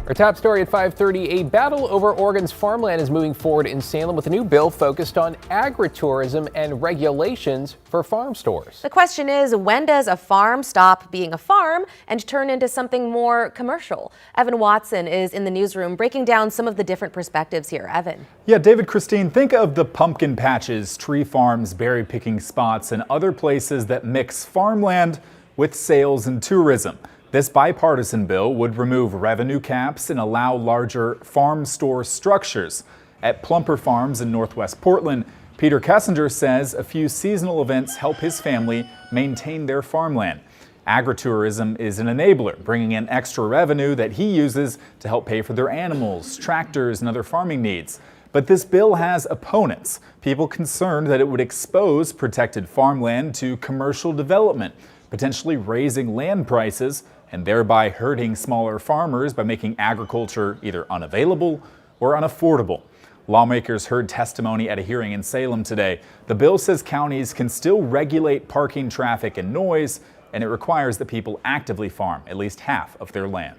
Our top story at 5:30, a battle over Oregon's farmland is moving forward in Salem with a new bill focused on agritourism and regulations for farm stores. The question is, when does a farm stop being a farm and turn into something more commercial? Evan Watson is in the newsroom breaking down some of the different perspectives here. Evan. Yeah, David, Christine, think of the pumpkin patches, tree farms, berry picking spots, and other places that mix farmland with sales and tourism. This bipartisan bill would remove revenue caps and allow larger farm store structures. At Plumper Farms in Northwest Portland, Peter Kessinger says a few seasonal events help his family maintain their farmland. Agritourism is an enabler, bringing in extra revenue that he uses to help pay for their animals, tractors, and other farming needs. But this bill has opponents, people concerned that it would expose protected farmland to commercial development, potentially raising land prices and thereby hurting smaller farmers by making agriculture either unavailable or unaffordable. Lawmakers heard testimony at a hearing in Salem today. The bill says counties can still regulate parking, traffic, and noise, and it requires that people actively farm at least half of their land.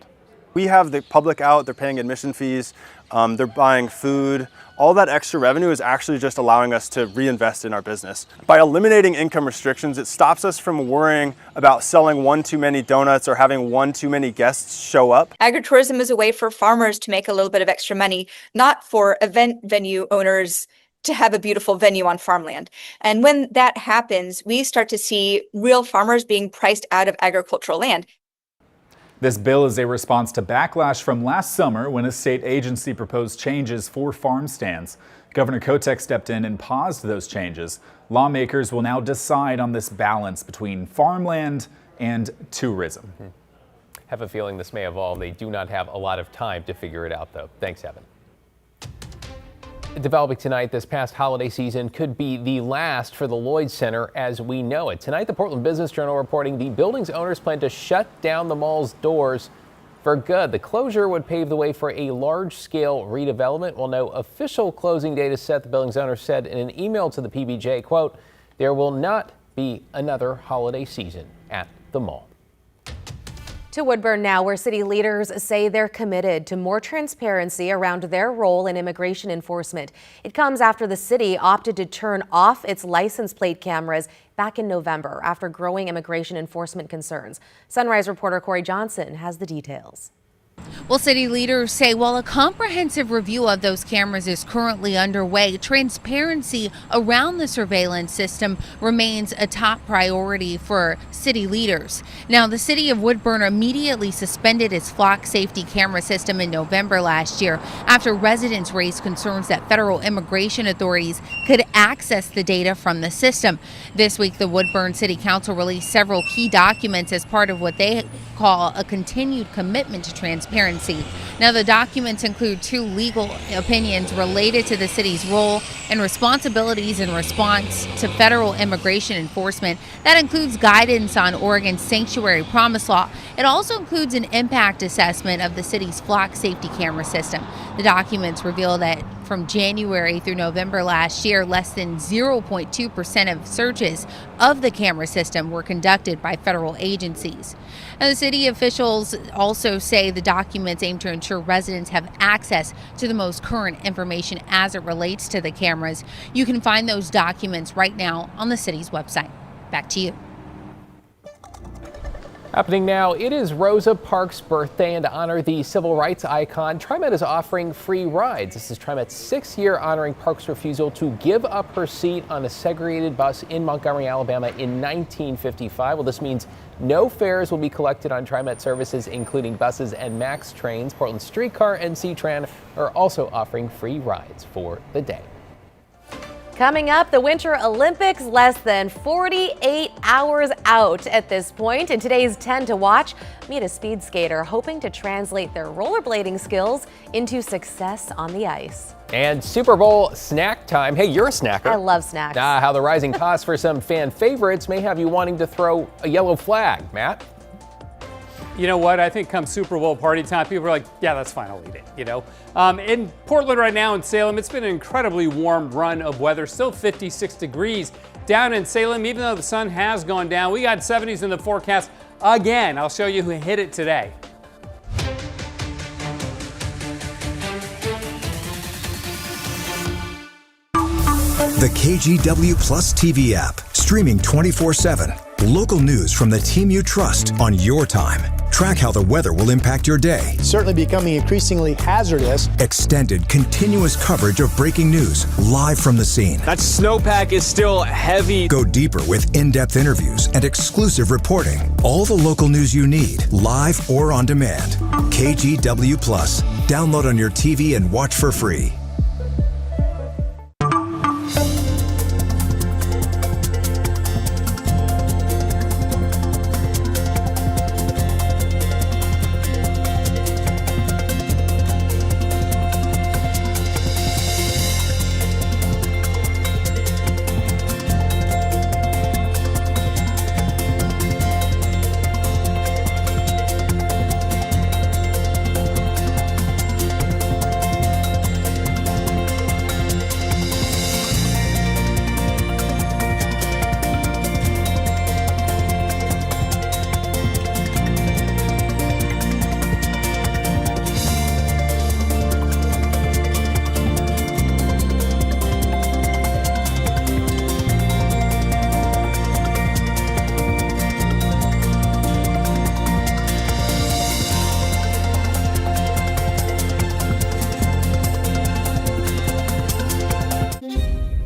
We have the public out, they're paying admission fees, they're buying food. All that extra revenue is actually just allowing us to reinvest in our business. By eliminating income restrictions, it stops us from worrying about selling one too many donuts or having one too many guests show up. Agritourism is a way for farmers to make a little bit of extra money, not for event venue owners to have a beautiful venue on farmland. And when that happens, we start to see real farmers being priced out of agricultural land. This bill is a response to backlash from last summer when a state agency proposed changes for farm stands. Governor Kotek stepped in and paused those changes. Lawmakers will now decide on this balance between farmland and tourism. Have a feeling this may evolve. They do not have a lot of time to figure it out, though. Thanks, Evan. Developing tonight, this past holiday season could be the last for the Lloyd Center as we know it. Tonight, the Portland Business Journal reporting the building's owners plan to shut down the mall's doors for good. The closure would pave the way for a large-scale redevelopment. While no official closing date is set, the building's owner said in an email to the PBJ, quote, "There will not be another holiday season at the mall." To Woodburn now, where city leaders say they're committed to more transparency around their role in immigration enforcement. It comes after the city opted to turn off its license plate cameras back in November after growing immigration enforcement concerns. Sunrise reporter Corey Johnson has the details. Well, city leaders say while a comprehensive review of those cameras is currently underway, transparency around the surveillance system remains a top priority for city leaders. Now, the city of Woodburn immediately suspended its flock safety camera system in November last year after residents raised concerns that federal immigration authorities could access the data from the system. This week, the Woodburn City Council released several key documents as part of what they call a continued commitment to transparency. Now, the documents include 2 legal opinions related to the city's role and responsibilities in response to federal immigration enforcement. That includes guidance on Oregon's sanctuary promise law. It also includes an impact assessment of the city's flock safety camera system. The documents reveal that from January through November last year, less than 0.2% of searches of the camera system were conducted by federal agencies. Now, the city officials also say the documents aim to ensure residents have access to the most current information as it relates to the cameras. You can find those documents right now on the city's website. Back to you. Happening now, it is Rosa Parks' birthday, and to honor the civil rights icon, TriMet is offering free rides. This is TriMet's 6th year honoring Parks' refusal to give up her seat on a segregated bus in Montgomery, Alabama in 1955. Well, this means no fares will be collected on TriMet services, including buses and MAX trains. Portland Streetcar and C-Tran are also offering free rides for the day. Coming up, the Winter Olympics less than 48 hours out at this point. In today's 10 to watch, meet a speed skater hoping to translate their rollerblading skills into success on the ice. And Super Bowl snack time. Hey, you're a snacker. I love snacks. How the rising costs for some fan favorites may have you wanting to throw a yellow flag. Matt? You know what? I think come Super Bowl party time, people are like, yeah, that's fine, I'll eat it, you know? In Portland right now in Salem, it's been an incredibly warm run of weather, still 56 degrees down in Salem, even though the sun has gone down. We got 70s in the forecast again. I'll show you who hit it today. The KGW Plus TV app, streaming 24/7. Local news from the team you trust on your time. Track how the weather will impact your day. Certainly becoming increasingly hazardous. Extended, continuous coverage of breaking news, live from the scene. That snowpack is still heavy. Go deeper with in-depth interviews and exclusive reporting. All the local news you need, live or on demand. KGW Plus. Download on your TV and watch for free.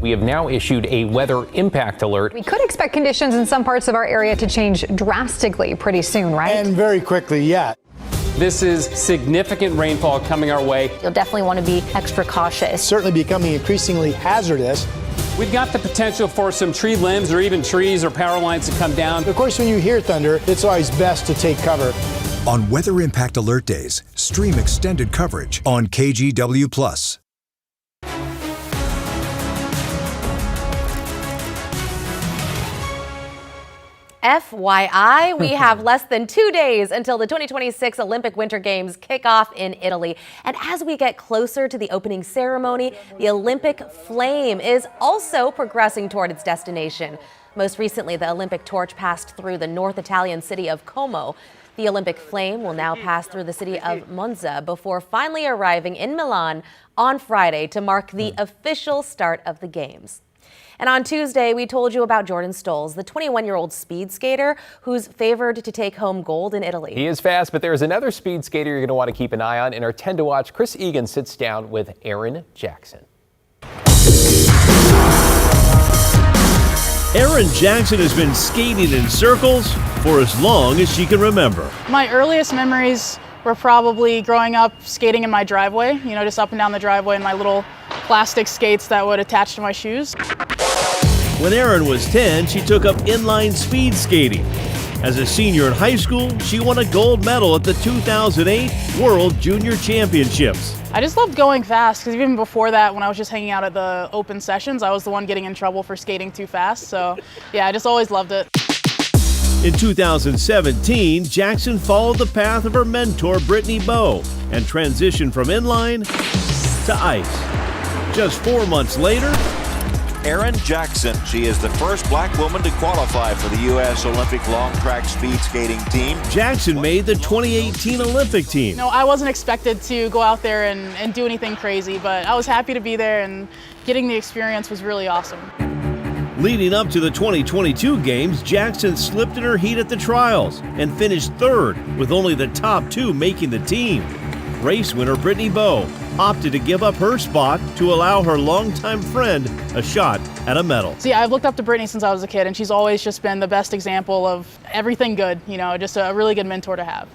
We have now issued a weather impact alert. We could expect conditions in some parts of our area to change drastically pretty soon, right? And very quickly, yeah. This is significant rainfall coming our way. You'll definitely want to be extra cautious. Certainly becoming increasingly hazardous. We've got the potential for some tree limbs or even trees or power lines to come down. Of course, when you hear thunder, it's always best to take cover. On Weather Impact Alert Days, stream extended coverage on KGW Plus. FYI, we have less than 2 days until the 2026 Olympic Winter Games kick off in Italy. And as we get closer to the opening ceremony, the Olympic flame is also progressing toward its destination. Most recently, the Olympic torch passed through the North Italian city of Como. The Olympic flame will now pass through the city of Monza before finally arriving in Milan on Friday to mark the official start of the Games. And on Tuesday, we told you about Jordan Stolz, the 21-year-old speed skater who's favored to take home gold in Italy. He is fast, but there's another speed skater you're going to want to keep an eye on. In our 10 to watch, Chris Egan sits down with Erin Jackson. Erin Jackson has been skating in circles for as long as she can remember. My earliest memories were probably growing up skating in my driveway, just up and down the driveway in my little plastic skates that would attach to my shoes. When Erin was 10, she took up inline speed skating. As a senior in high school, she won a gold medal at the 2008 World Junior Championships. I just loved going fast because even before that, when I was just hanging out at the open sessions, I was the one getting in trouble for skating too fast. So yeah, I just always loved it. In 2017, Jackson followed the path of her mentor, Brittany Bowe, and transitioned from inline to ice. Just 4 months later, Erin Jackson. She is the first black woman to qualify for the U.S. Olympic long track speed skating team. Jackson made the 2018 Olympic team. I wasn't expected to go out there and do anything crazy, but I was happy to be there, and getting the experience was really awesome. Leading up to the 2022 games, Jackson slipped in her heat at the trials and finished third, with only the top two making the team. Race winner Brittany Bowe opted to give up her spot to allow her longtime friend a shot at a medal. See, I've looked up to Brittany since I was a kid, and she's always just been the best example of everything good, just a really good mentor to have.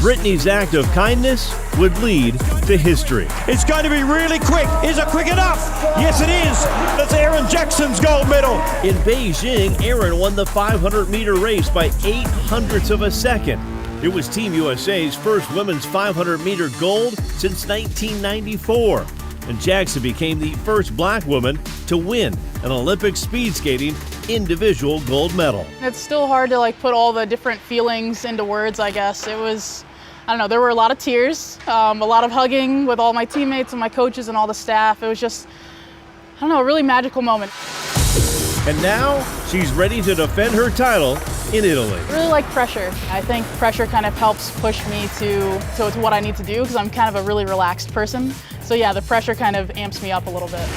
Brittany's act of kindness would lead to history. It's going to be really quick. Is it quick enough? Yes, it is. That's Erin Jackson's gold medal. In Beijing, Erin won the 500-meter race by 0.08 of a second. It was Team USA's first women's 500-meter gold since 1994. And Jackson became the first black woman to win an Olympic speed skating individual gold medal. It's still hard to put all the different feelings into words, I guess. It was, there were a lot of tears, a lot of hugging with all my teammates and my coaches and all the staff. It was just, a really magical moment. And now she's ready to defend her title in Italy. I really like pressure. I think pressure kind of helps push me to what I need to do because I'm kind of a really relaxed person. So yeah, the pressure kind of amps me up a little bit.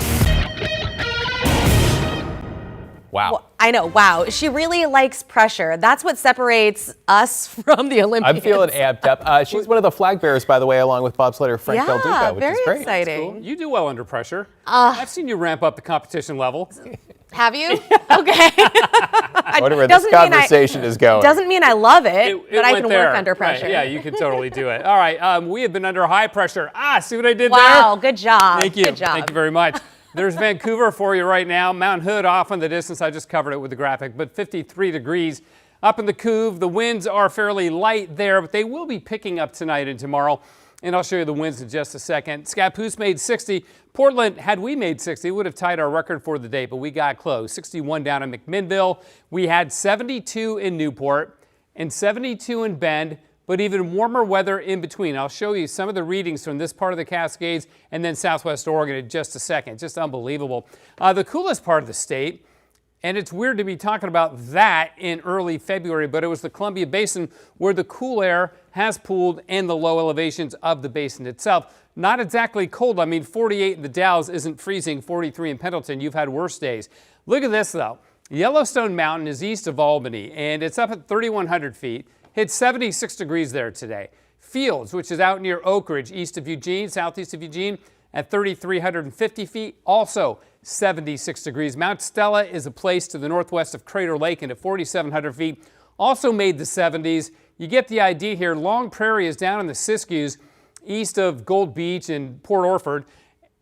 Wow. Well, I know. Wow. She really likes pressure. That's what separates us from the Olympians. I'm feeling amped up. She's one of the flag bearers, by the way, along with bobsledder Frank Del Duca, which is great. Very exciting. Cool. You do well under pressure. I've seen you ramp up the competition level. Have you? Okay. I wonder where this conversation is going. Doesn't mean I love it, but I can there. work under pressure. Right. Yeah, you can totally do it. All right. We have been under high pressure. See what I did there? Wow. Good job. Thank you. Good job. Thank you very much. There's Vancouver for you right now. Mount Hood off in the distance. I just covered it with the graphic, but 53 degrees up in the Couve. The winds are fairly light there, but they will be picking up tonight and tomorrow. And I'll show you the winds in just a second. Scappoose made 60. Portland, had we made 60, would have tied our record for the day, but we got close. 61 down in McMinnville. We had 72 in Newport and 72 in Bend, but even warmer weather in between. I'll show you some of the readings from this part of the Cascades and then Southwest Oregon in just a second. Just unbelievable. The coolest part of the state, and it's weird to be talking about that in early February, but it was the Columbia Basin where the cool air has pooled and the low elevations of the basin itself. Not exactly cold. I mean, 48 in the Dalles isn't freezing, 43 in Pendleton. You've had worse days. Look at this, though. Yellowstone Mountain is east of Albany, and it's up at 3,100 feet. Hit 76 degrees there today. Fields, which is out near Oak Ridge, east of Eugene, southeast of Eugene, at 3,350 feet, also 76 degrees. Mount Stella is a place to the northwest of Crater Lake and at 4,700 feet, also made the 70s. You get the idea here. Long Prairie is down in the Siskiyous, east of Gold Beach and Port Orford,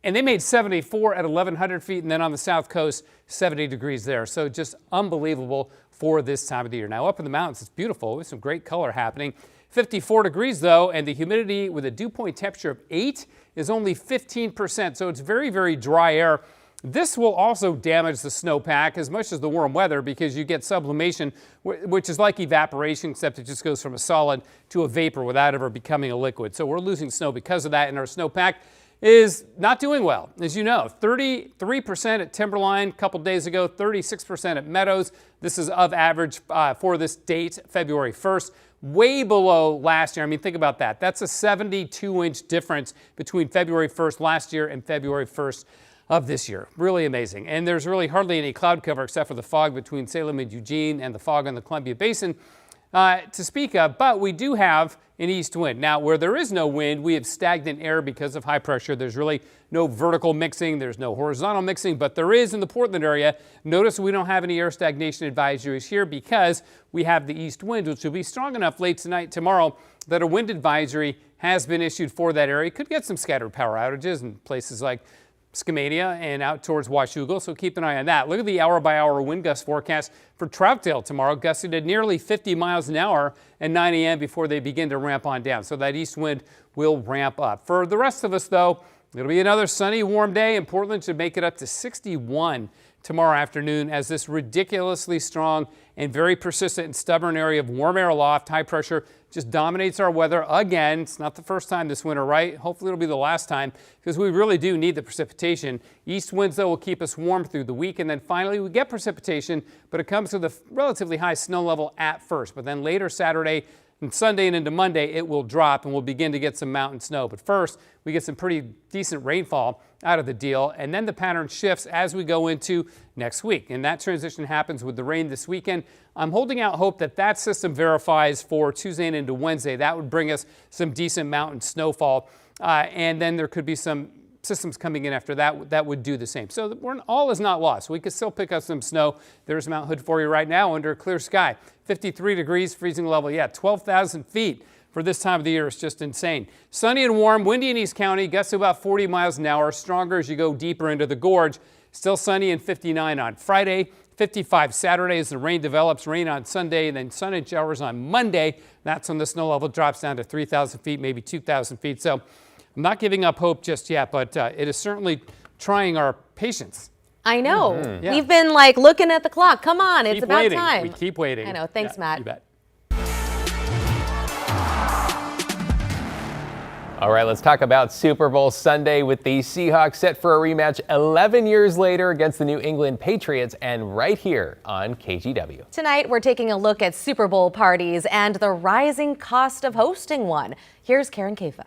and they made 74 at 1,100 feet, and then on the south coast, 70 degrees there. So just unbelievable for this time of the year. Now up in the mountains, it's beautiful with some great color happening. 54 degrees though, and the humidity with a dew point temperature of 8 is only 15%. So it's very, very dry air. This will also damage the snowpack as much as the warm weather because you get sublimation, which is like evaporation, except it just goes from a solid to a vapor without ever becoming a liquid. So we're losing snow because of that, and our snowpack is not doing well. As you know, 33% at Timberline a couple days ago, 36% at Meadows. This is of average for this date, February 1st. Way below last year. I mean, think about that. That's a 72-inch difference between February 1st last year and February 1st of this year. Really amazing. And there's really hardly any cloud cover except for the fog between Salem and Eugene and the fog on the Columbia Basin to speak of. But we do have an east wind. Now, where there is no wind, we have stagnant air because of high pressure. There's really no vertical mixing. There's no horizontal mixing, but there is in the Portland area. Notice we don't have any air stagnation advisories here because we have the east wind, which will be strong enough late tonight, tomorrow, that a wind advisory has been issued for that area. Could get some scattered power outages in places like Skamania and out towards Washougal, so keep an eye on that. Look at the hour-by-hour wind gust forecast for Troutdale tomorrow, gusting at nearly 50 miles an hour at 9 a.m. before they begin to ramp on down. So that east wind will ramp up. For the rest of us, though, it'll be another sunny, warm day, and Portland should make it up to 61 tomorrow afternoon as this ridiculously strong and very persistent and stubborn area of warm air aloft, high pressure, just dominates our weather again. It's not the first time this winter, right? Hopefully it'll be the last time because we really do need the precipitation. East winds, though, will keep us warm through the week. And then finally we get precipitation, but it comes with a relatively high snow level at first. But then later Saturday and Sunday and into Monday, it will drop and we'll begin to get some mountain snow. But first, we get some pretty decent rainfall out of the deal. And then the pattern shifts as we go into next week. And that transition happens with the rain this weekend. I'm holding out hope that that system verifies for Tuesday and into Wednesday. That would bring us some decent mountain snowfall. And then there could be some systems coming in after that that would do the same. So all is not lost. We could still pick up some snow. There's Mount Hood for you right now under a clear sky. 53 degrees, freezing level. Yeah, 12,000 feet for this time of the year. It's just insane. Sunny and warm, windy in East County, gusts to about 40 miles an hour, stronger as you go deeper into the gorge. Still sunny and 59 on Friday, 55 Saturday as the rain develops, rain on Sunday, and then sun and showers on Monday. That's when the snow level drops down to 3,000 feet, maybe 2,000 feet. So I'm not giving up hope just yet, but it is certainly trying our patience. I know. Mm-hmm. Yeah. We've been like looking at the clock. Come on, it's about waiting. time. We keep waiting. I know. Thanks, Matt. You bet. All right, let's talk about Super Bowl Sunday with the Seahawks set for a rematch 11 years later against the New England Patriots and right here on KGW. Tonight, we're taking a look at Super Bowl parties and the rising cost of hosting one. Here's Karen Kafa.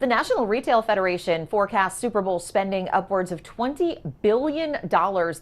The National Retail Federation forecasts Super Bowl spending upwards of $20 billion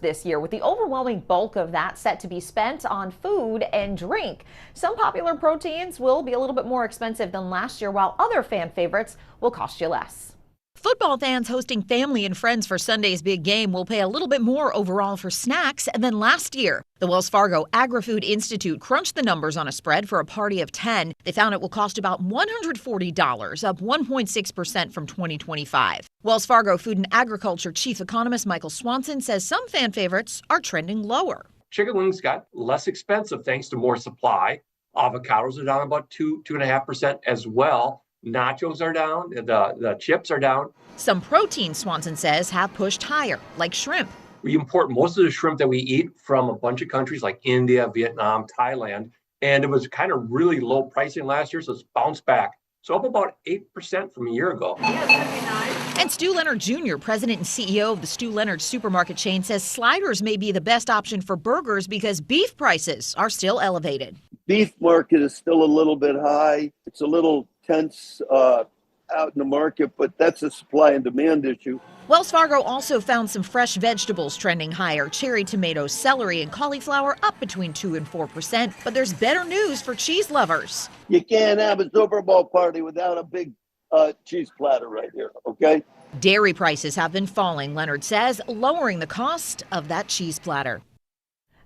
this year, with the overwhelming bulk of that set to be spent on food and drink. Some popular proteins will be a little bit more expensive than last year, while other fan favorites will cost you less. Football fans hosting family and friends for Sunday's big game will pay a little bit more overall for snacks than last year. The Wells Fargo Agri-Food Institute crunched the numbers on a spread for a party of 10. They found it will cost about $140, up 1.6% from 2025. Wells Fargo Food and Agriculture Chief Economist Michael Swanson says some fan favorites are trending lower. Chicken wings got less expensive thanks to more supply. Avocados are down about 2.5% as well. Nachos are down, the chips are down. Some proteins, Swanson says, have pushed higher, like shrimp. We import most of the shrimp that we eat from a bunch of countries like India, Vietnam, Thailand, and it was kind of really low pricing last year, so it's bounced back. So up about 8% from a year ago. And Stu Leonard Jr., president and CEO of the Stu Leonard supermarket chain, says sliders may be the best option for burgers because beef prices are still elevated. Beef market is still a little bit high. It's a little tense out in the market, but that's a supply and demand issue. Wells Fargo also found some fresh vegetables trending higher. Cherry tomatoes, celery, and cauliflower up between 2 and 4%. But there's better news for cheese lovers. You can't have a Super Bowl party without a big cheese platter right here, okay? Dairy prices have been falling, Leonard says, lowering the cost of that cheese platter.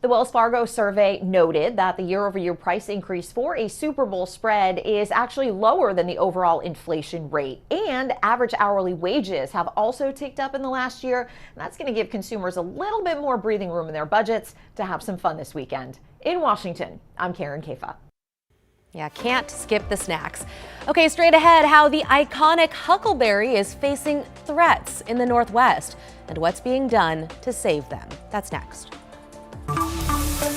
The Wells Fargo survey noted that the year-over-year price increase for a Super Bowl spread is actually lower than the overall inflation rate. And average hourly wages have also ticked up in the last year. And that's going to give consumers a little bit more breathing room in their budgets to have some fun this weekend. In Washington, I'm Karen Kafa. Yeah, can't skip the snacks. Okay, straight ahead, how the iconic huckleberry is facing threats in the Northwest and what's being done to save them. That's next.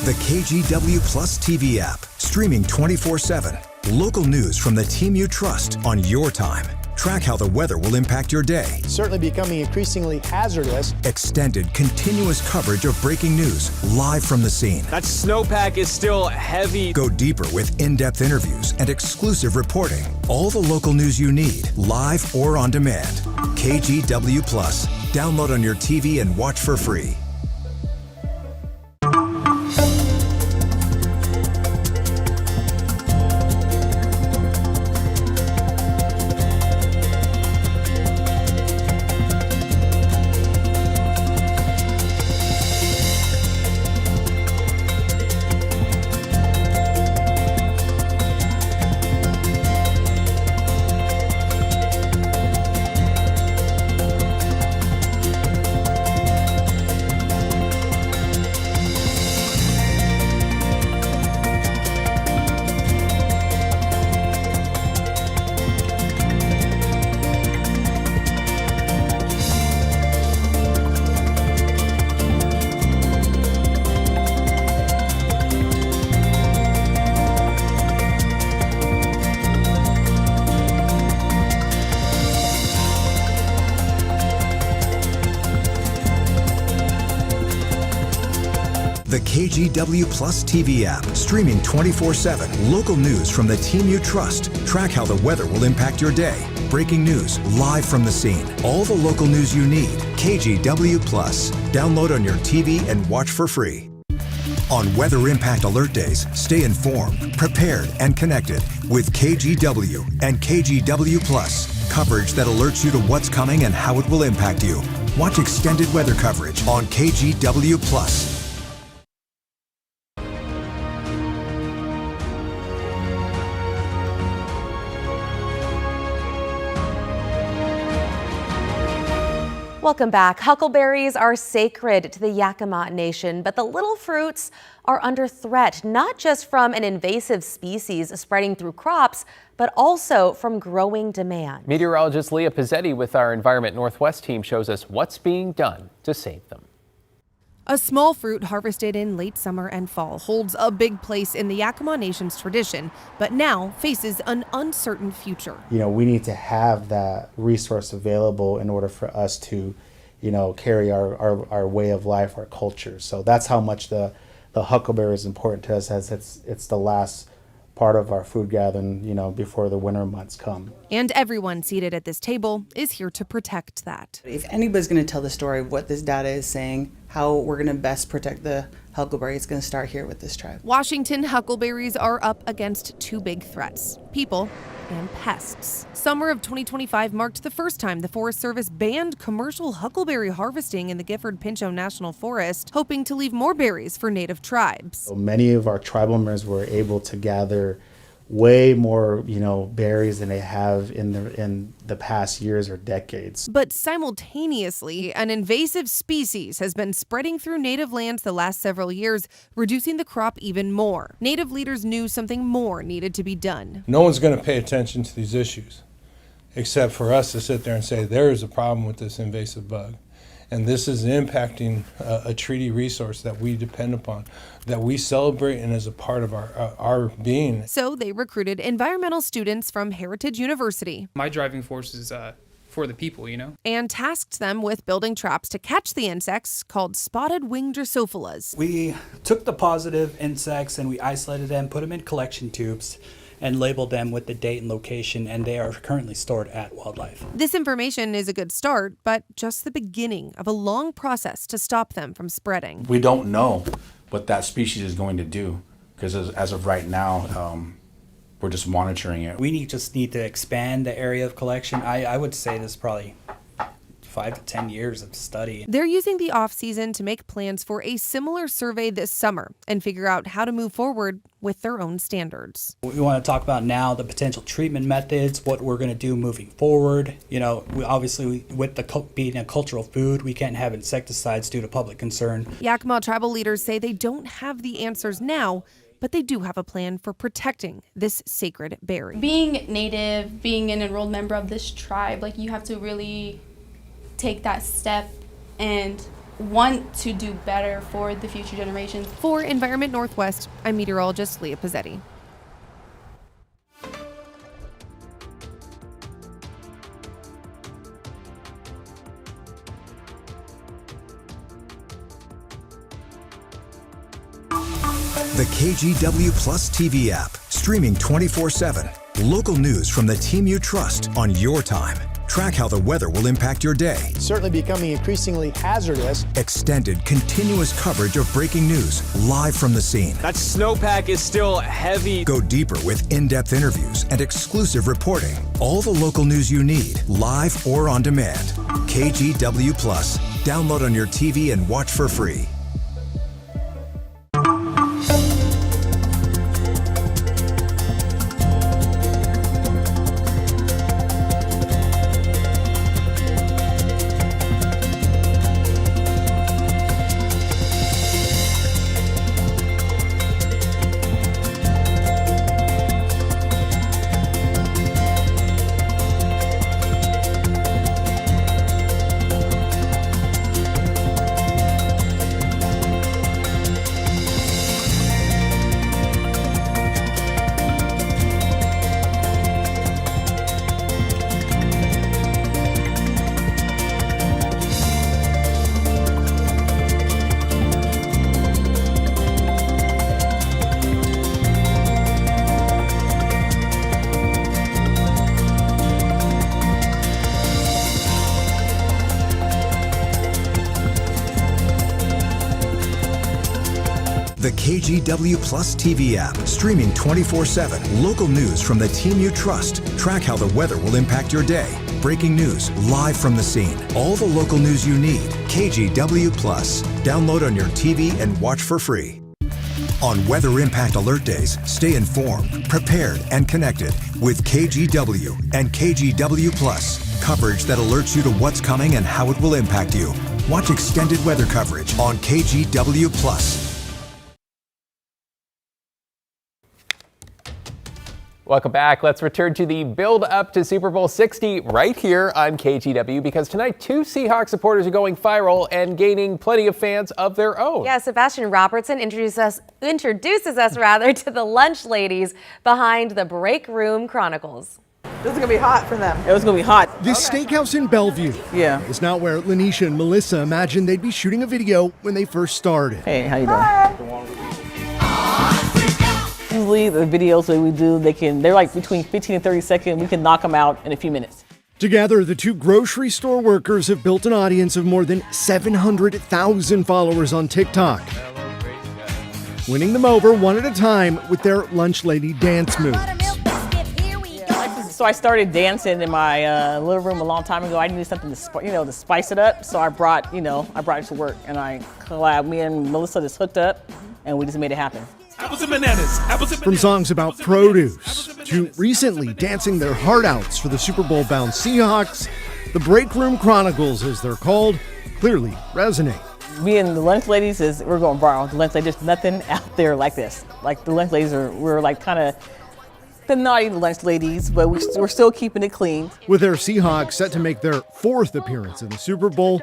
The KGW Plus TV app, streaming 24/7. Local news from the team you trust on your time. Track how the weather will impact your day. Certainly becoming increasingly hazardous. Extended, continuous coverage of breaking news live from the scene. That snowpack is still heavy. Go deeper with in-depth interviews and exclusive reporting. All the local news you need, live or on demand. KGW Plus. Download on your TV and watch for free. The KGW Plus TV app, streaming 24/7. Local news from the team you trust. Track how the weather will impact your day. Breaking news live from the scene. All the local news you need. KGW Plus. Download on your TV and watch for free. On Weather Impact Alert Days, stay informed, prepared, and connected with KGW and KGW Plus. Coverage that alerts you to what's coming and how it will impact you. Watch extended weather coverage on KGW Plus. Welcome back. Huckleberries are sacred to the Yakima Nation, but the little fruits are under threat, not just from an invasive species spreading through crops, but also from growing demand. Meteorologist Leah Pizzetti with our Environment Northwest team shows us what's being done to save them. A small fruit harvested in late summer and fall holds a big place in the Yakima Nation's tradition, but now faces an uncertain future. We need to have that resource available in order for us to, carry our way of life, our culture. So that's how much the huckleberry is important to us, as it's the last part of our food gathering, before the winter months come. And everyone seated at this table is here to protect that. If anybody's going to tell the story of what this data is saying, how we're going to best protect the huckleberry, it's going to start here with this tribe. Washington huckleberries are up against two big threats: people and pests. Summer of 2025 marked the first time the Forest Service banned commercial huckleberry harvesting in the Gifford-Pinchot National Forest, hoping to leave more berries for native tribes. So many of our tribal members were able to gather way more, berries than they have in the past years or decades. But simultaneously, an invasive species has been spreading through native lands the last several years, reducing the crop even more. Native leaders knew something more needed to be done. No one's going to pay attention to these issues, except for us to sit there and say there is a problem with this invasive bug. And this is impacting a treaty resource that we depend upon, that we celebrate and is a part of our being. So they recruited environmental students from Heritage University. My driving force is for the people, And tasked them with building traps to catch the insects called spotted-winged Drosophilas. We took the positive insects and we isolated them, put them in collection tubes, and labeled them with the date and location, and they are currently stored at Wildlife. This information is a good start, but just the beginning of a long process to stop them from spreading. We don't know what that species is going to do, because as of right now, we're just monitoring it. We just need to expand the area of collection. I would say this is probably 5 to 10 years of study. They're using the off-season to make plans for a similar survey this summer and figure out how to move forward with their own standards. We want to talk about now the potential treatment methods, what we're going to do moving forward. We obviously, with being a cultural food, we can't have insecticides due to public concern. Yakima tribal leaders say they don't have the answers now, but they do have a plan for protecting this sacred berry. Being native, being an enrolled member of this tribe, you have to really take that step and want to do better for the future generations. For Environment Northwest, I'm meteorologist Leah Pizzetti. The KGW Plus TV app, streaming 24/7. Local news from the team you trust on your time. Track how the weather will impact your day. It's certainly becoming increasingly hazardous. Extended, continuous coverage of breaking news live from the scene. That snowpack is still heavy. Go deeper with in-depth interviews and exclusive reporting. All the local news you need, live or on demand. KGW Plus. Download on your TV and watch for free. The KGW Plus TV app, streaming 24/7. Local news from the team you trust. Track how the weather will impact your day. Breaking news live from the scene. All the local news you need. KGW Plus. Download on your TV and watch for free. On Weather Impact Alert Days, stay informed, prepared, and connected with KGW and KGW Plus. Coverage that alerts you to what's coming and how it will impact you. Watch extended weather coverage on KGW Plus. Welcome back. Let's return to the build up to Super Bowl 60 right here on KGW, because tonight 2 Seahawks supporters are going viral and gaining plenty of fans of their own. Yeah, Sebastian Robertson introduces us to the lunch ladies behind the Break Room Chronicles. This is gonna be hot for them. It was gonna be hot. This steakhouse in Bellevue is not where Lanisha and Melissa imagined they'd be shooting a video when they first started. Hey, how you doing? usually the videos that we do, they're like between 15 and 30 seconds. We can knock them out in a few minutes. Together, the two grocery store workers have built an audience of more than 700,000 followers on TikTok, winning them over one at a time with their lunch lady dance moves. So I started dancing in my living room a long time ago. I needed something to spice it up. So I brought it to work, and me and Melissa just hooked up, and we just made it happen. Apples and bananas. From songs about produce to recently dancing their heart outs for the Super Bowl-bound Seahawks, the Break Room Chronicles, as they're called, clearly resonate. Me and the lunch ladies we're going viral. The lunch ladies, there's nothing out there like this. Like the lunch ladies we're like kind of the naughty lunch ladies, but we're still keeping it clean. With their Seahawks set to make their 4th appearance in the Super Bowl,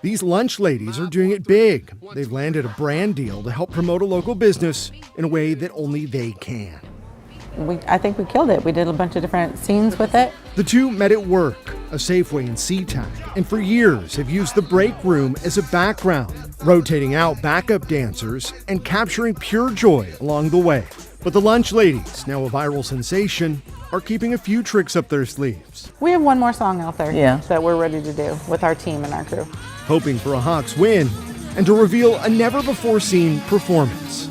these lunch ladies are doing it big. They've landed a brand deal to help promote a local business in a way that only they can. I think we killed it. We did a bunch of different scenes with it. The two met at work, a Safeway in SeaTac, and for years have used the break room as a background, rotating out backup dancers and capturing pure joy along the way. But the lunch ladies, now a viral sensation, are keeping a few tricks up their sleeves. We have one more song out there that we're ready to do with our team and our crew. Hoping for a Hawks win and to reveal a never-before-seen performance.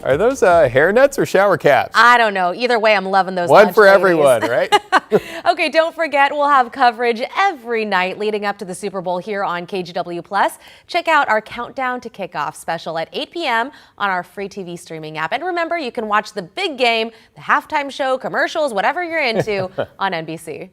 Are those hair nets or shower caps? I don't know. Either way, I'm loving those. One for ladies. everyone, right? Okay, don't forget, we'll have coverage every night leading up to the Super Bowl here on KGW+. Check out our Countdown to Kickoff special at 8 p.m. on our free TV streaming app. And remember, you can watch the big game, the halftime show, commercials, whatever you're into on NBC.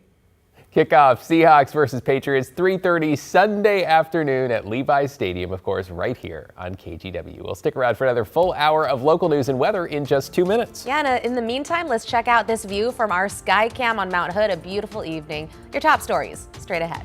Kickoff, Seahawks versus Patriots, 3:30 Sunday afternoon at Levi's Stadium, of course, right here on KGW. We'll stick around for another full hour of local news and weather in just 2 minutes. Yeah, and in the meantime, let's check out this view from our sky cam on Mount Hood. A beautiful evening. Your top stories straight ahead.